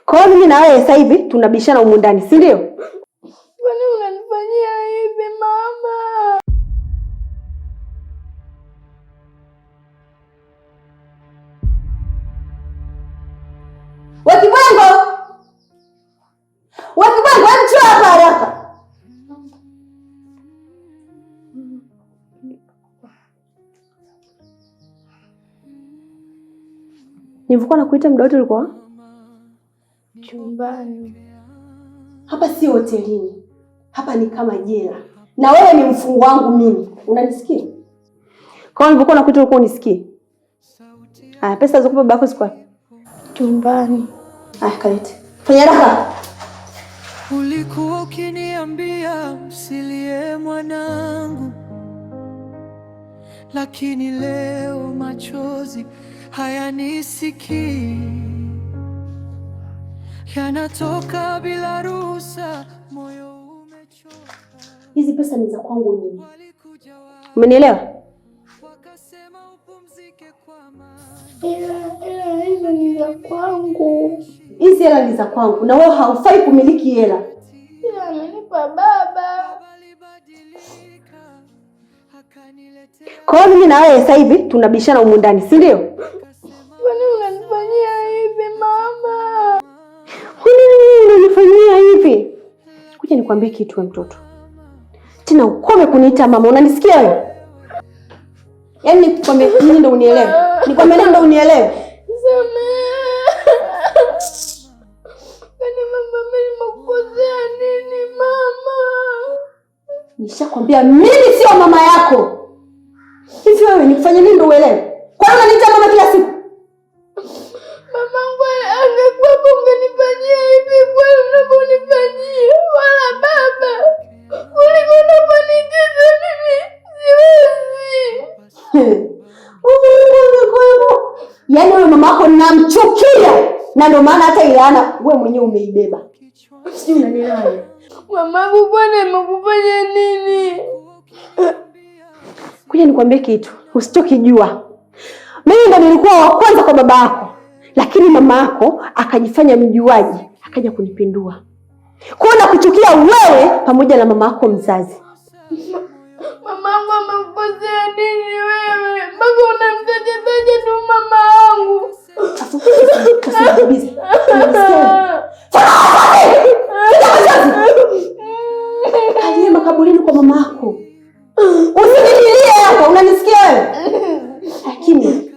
Kwa hiyo mimi na wewe sasa hivi tunabishana humu ndani, si ndio? Kwani unanifanyia hivi mama? Wakibwango! Wakibwango, hebu njoo hapa haraka. Nilikuwa nakuita muda wote ulikuwa chumbani. Hapa si hotelini. Hapa ni kama jela. Na wewe ni mfungwa wangu mimi. Unanisikia? Kwa nini nilikuwa nakuita ulikuwa unisikii? Pesa za kupa babako ziko wapi? Chumbani. Kalete. Fanya haraka. Ulikuwa ukiniambia usilie mwanangu, lakini leo machozi hayanisikii, yanatoka bila ruhusa, moyo umechoka. Hizi pesa ni za kwangu mimi. Umenielewa? Ila hizo ni za kwangu. Hizi hela ni za kwangu na wewe haufai kumiliki hela. Ila amenipa baba. Kwa hiyo mimi na wewe sasa hivi tunabishana humu ndani, si ndio? Kwani unanifanyia hivi mama? Unanifanyia hivi? Kuja nikwambie kitu wewe mtoto. Tena ukome kuniita mama, unanisikia wewe? Yaani nikwambie nini ndio unielewe? Nikwambie nini ndio unielewe? Kwani mama nimekukosea nini mama? Nishakwambia mimi sio mama yako. Hivi wewe nikufanye nini ndio uelewe? Kwa nini unaniita mama kila siku? Mamangu angekuwa ungenifanyia hivi kwa unavyonifanyia, wala baba. Kuliko unavyonikiza mimi siwezi. Yaani wewe mama yako namchukia. Na ndio maana hata ilaana wewe mwenyewe umeibeba. Sijui unanielewa. Mamangu bwana amekufanya nini? Kuja nikwambie kitu, usichokijua. Mimi ndo nilikuwa wa kwanza kwa baba yako, lakini mama yako akajifanya mjuaji, akaja kunipindua. Kwa hiyo nakuchukia wewe pamoja na mama yako mzazi. Mamangu amekukosea nini wewe? Mpaka unamtaja tu mama yangu. Usijibize. Kalie makaburini kwa mama yako. Usinilie hapa, unanisikia wewe? Lakini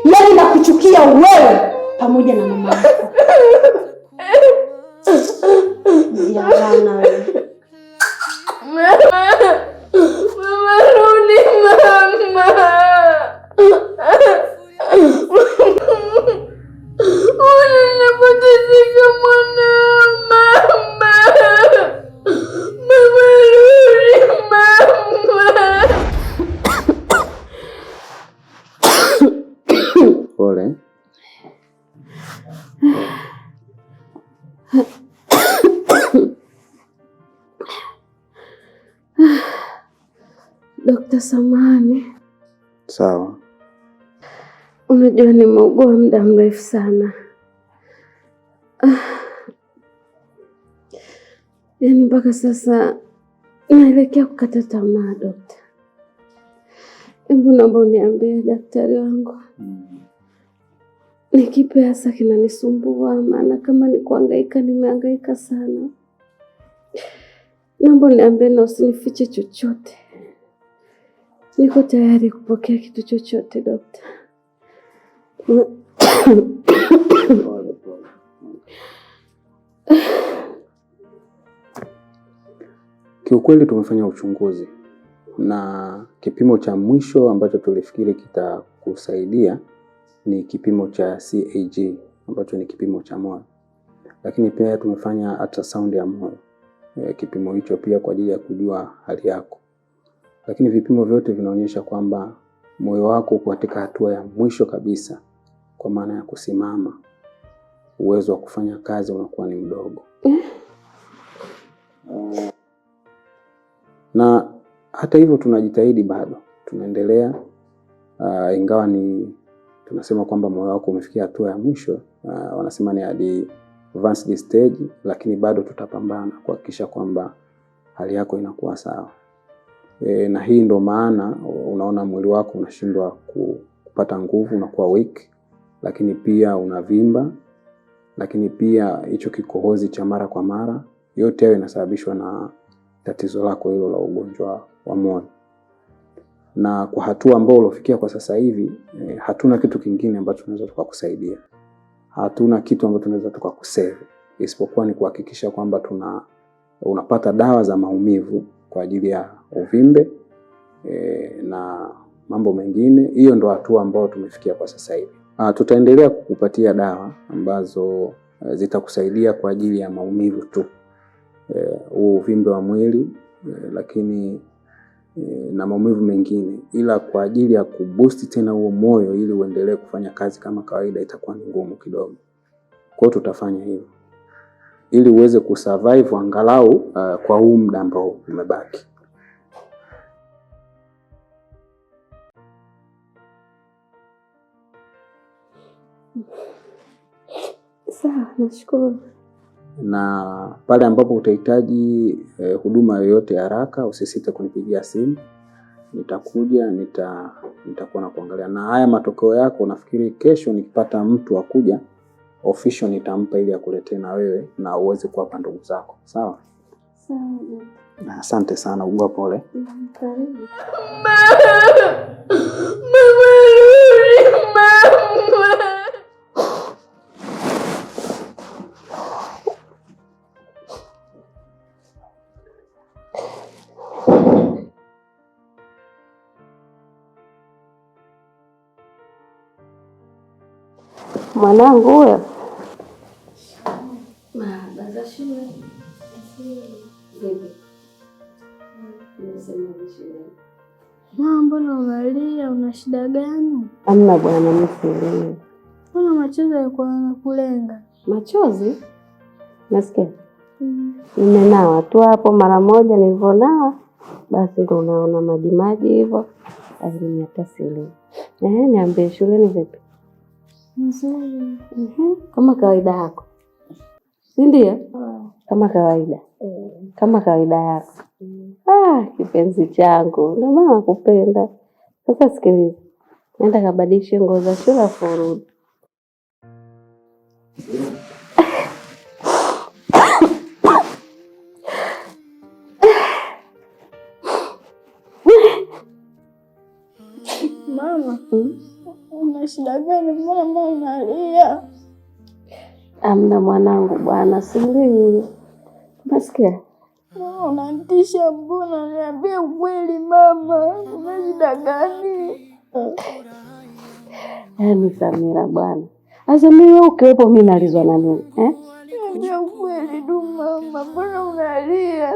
yaani nakuchukia wewe pamoja na mama yako. Jana wewe. Mama rudi mama. Unanipotezeka mwana mama. Mama rudi mama. Pole. Dr. Samani. Sawa. Unajua nimeugua muda mrefu sana. Yaani mpaka sasa naelekea kukata tamaa dokta. Hebu naomba uniambie daktari wangu. Ni kipi hasa kinanisumbua? Maana kama ni kuhangaika nimehangaika sana. Naomba uniambie na usinifiche chochote. Niko tayari kupokea kitu chochote dokta. Kiukweli tumefanya uchunguzi na kipimo cha mwisho ambacho tulifikiri kitakusaidia ni kipimo cha CAG ambacho ni kipimo cha moyo. Lakini pia tumefanya ultrasound ya moyo. Kipimo hicho pia kwa ajili ya kujua hali yako. Lakini vipimo vyote vinaonyesha kwamba moyo wako uko katika hatua ya mwisho kabisa, kwa maana ya kusimama. Uwezo wa kufanya kazi unakuwa ni mdogo. Na hata hivyo tunajitahidi bado. Tunaendelea ingawa ni tunasema kwamba moyo wako umefikia hatua ya mwisho, wanasema ni advanced stage, lakini bado tutapambana kuhakikisha kwamba hali yako inakuwa sawa. Na hii ndo maana unaona mwili wako unashindwa kupata nguvu, unakuwa weak, lakini pia unavimba, lakini pia hicho kikohozi cha mara kwa mara, yote hayo inasababishwa na tatizo lako hilo la ugonjwa wa moyo. Na kwa hatua ambayo ulofikia kwa sasa hivi, hatuna kitu kingine ambacho tunaweza tukakusaidia. Hatuna kitu ambacho tunaweza tukakusave isipokuwa ni kuhakikisha kwamba unapata dawa za maumivu kwa ajili ya uvimbe na mambo mengine. Hiyo ndo hatua ambayo tumefikia kwa sasa hivi. Tutaendelea kukupatia dawa ambazo zitakusaidia kwa ajili ya maumivu tu, uvimbe wa mwili, lakini na maumivu mengine, ila kwa ajili ya kuboost tena huo moyo ili uendelee kufanya kazi kama kawaida itakuwa ni ngumu kidogo. Kwa hiyo tutafanya hivyo ili uweze kusurvive angalau kwa huu muda ambao umebaki. Sawa, nashukuru. Na pale ambapo utahitaji huduma yoyote haraka, usisite kunipigia simu. Nitakuja, nitakuwa na kuangalia. Na haya matokeo yako, nafikiri kesho nikipata mtu akuja official nitampa ili akuletee na wewe na uweze kuwapa ndugu zako. Sawa? Sawa. Na asante sana, ugua pole. Karibu. Mwanangu huyo. Baza shule. Mbona unalia? Una shida gani? Hamna bwana, mimi sielewi. Mbona machozi yako yanakulenga? Machozi? Nasikia. Nimenawa tu hapo mara moja, nilivyonawa basi ndo unaona maji hivyo. Lakini hata sielewi. Niambie, shuleni vipi? Nzuri. Kama kawaida yako. Si ndio? Kama kawaida. Kama kawaida yako. Kipenzi changu. Ndio maana nakupenda. Sasa sikiliza. Nenda kabadilishe nguo za shule afu urudi. Mama, una shida gani? Mbona mama unalia? Amna mwanangu bwana, sili. Unasikia? Unanitisha, mbona niambie ukweli mama. Una shida gani? Yaani Samira bwana. Sasa mimi ukiwepo mimi nalizwa na nini? Niambie ukweli tu mama, mbona unalia?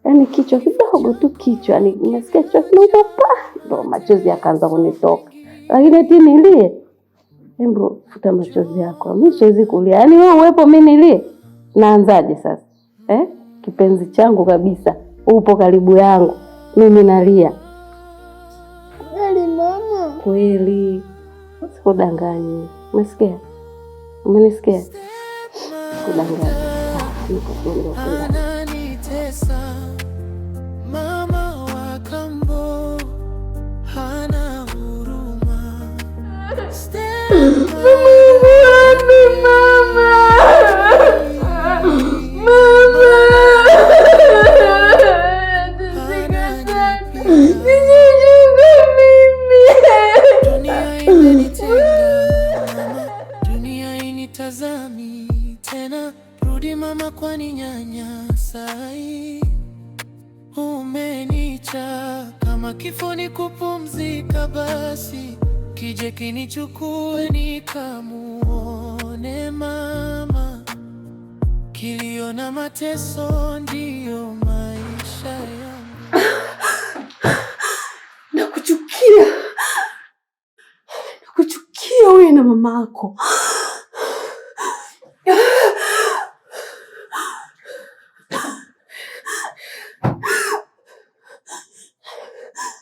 Yaani kichwa kidogo tu kichwa, ni unasikia kichwa kinauma, ndo machozi yakaanza kunitoka. Lakini eti nilie? Hebu futa machozi yako. Mimi siwezi kulia. Yaani wewe uwepo mimi nilie? Naanzaje sasa? Kipenzi changu kabisa. Upo karibu yangu. Mimi nalia. Kweli mama? Kweli. Sikudanganyi. Umesikia? Umenisikia? Sikudanganyi. Ananitesa mama wa kambo, hana huruma. Dunia initazami tena, rudi mama, kwani nyanya sai umenicha. Kama kifo ni kupumzika, basi kije kinichukue nikamuone mama. Kilio na mateso ndiyo maisha yangu. Nakuchukia wewe na mama yako.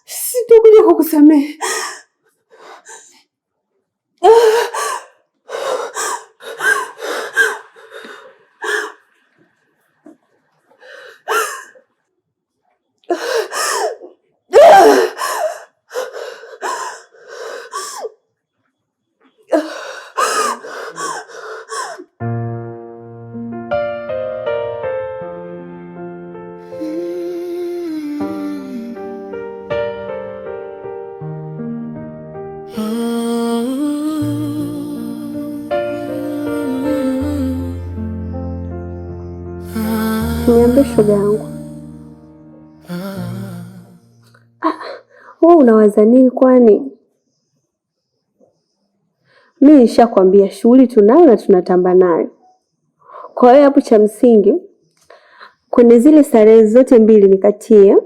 Sitakuja kukusamehe. Niambie shoga yangu. Wewe unawaza nini kwani? Mimi nishakwambia shughuli tunayo na tunatamba nayo. Kwa hiyo hapo cha msingi kwenye zile starehe zote mbili nikatie.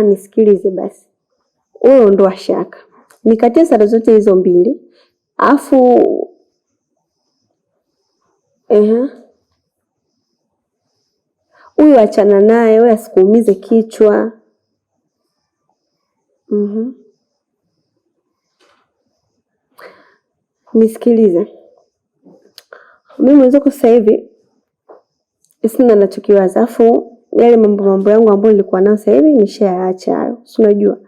Nisikilize basi. Wewe ondoa shaka. Nikatie starehe zote hizo mbili. Afu huyu achana naye, wewe asikuumize kichwa. Nisikilize. Mimi mwenzako sasa hivi sina ninachokiwaza. Afu yale mambo yangu ambayo nilikuwa nayo sasa hivi nishayaacha hayo. Si unajua?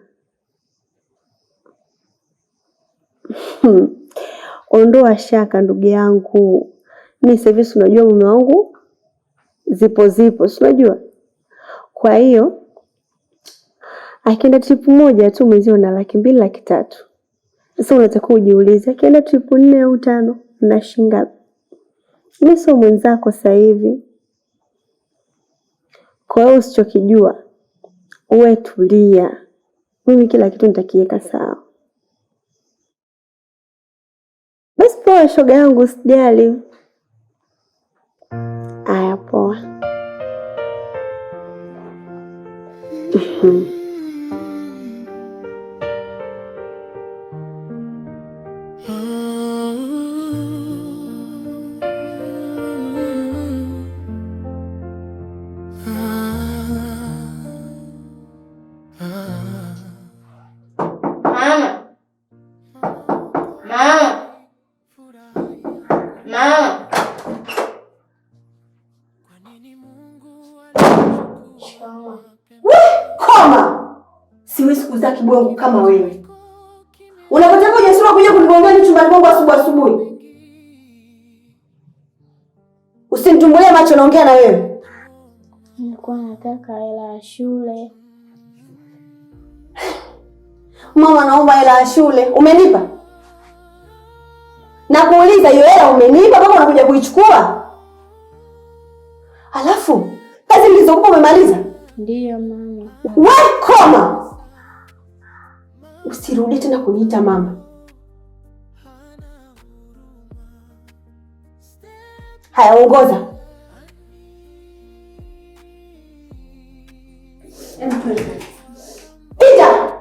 Ondoa shaka ndugu yangu. Mimi sasa hivi unajua mume wangu zipo, si unajua? Kwa hiyo akienda trip moja tu mwezi una 200,000 300,000. Sasa unataka ujiulize akienda trip 4 au 5 na shilingi. Mimi sio mwenzako sasa hivi. Kwa hiyo usichokijua uwe tulia. Mimi kila kitu nitakiweka sawa. Basi poa shoga yangu, usijali. Aya poa. Siwezi kuzaa kibwengo kama wewe. Unapotaka ujasiri kuja kunigongea chumbani kwangu asubuhi. Usinitumbulie macho, naongea na wewe. Nilikuwa nataka hela ya shule. Mama naomba hela ya shule. Umenipa? Nakuuliza hiyo hela umenipa mpaka unakuja kuichukua? Alafu kazi nilizokupa umemaliza? Ndiyo mama. Wewe koma. Usirudi tena kuniita mama. Haya, ongoza. Pita.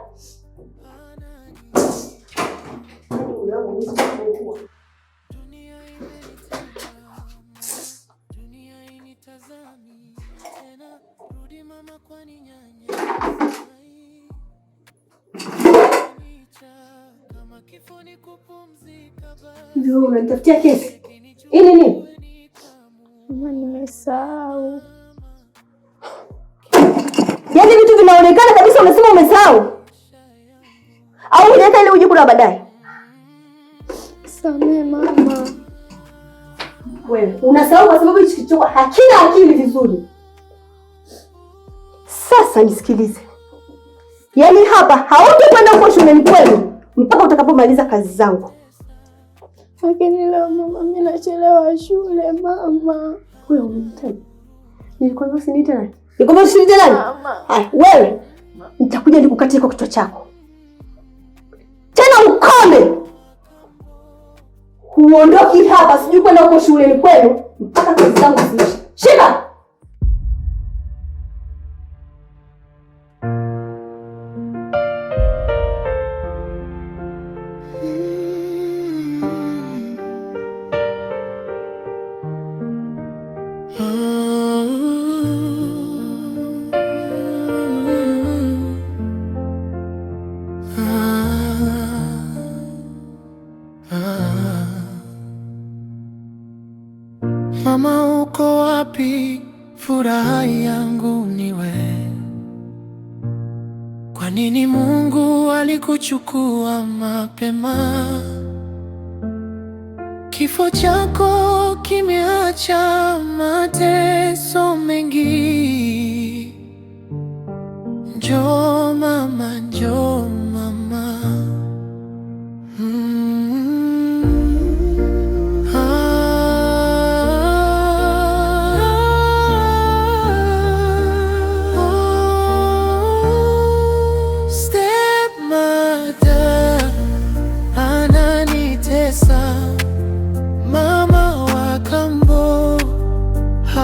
Ndio unanitafutia kesi. Ili nini? Mama, nimesahau. Yaani vitu vinaonekana kabisa unasema umesahau. Au unataka ile uje kula baadaye? Samehe mama. Wewe unasahau kwa sababu hichi kichwa hakina akili vizuri. Sasa nisikilize. Yaani hapa hautakwenda huko shuleni kwenu mpaka utakapomaliza kazi zangu. Lakini leo mama, mimi nachelewa shule mama. Wewe unitani? Nilikwambia usiniite nani? Nikwambia usiniite nani? Haya, wewe nitakuja nikukatie kwa kichwa chako. Tena ukome. Huondoki hapa, sijui kwenda huko shuleni kwenu mpaka kazi zangu ziishe. Shika! Mama, uko wapi? Furaha yangu niwe. Kwa nini Mungu alikuchukua mapema? Kifo chako kimeacha mateso mengi.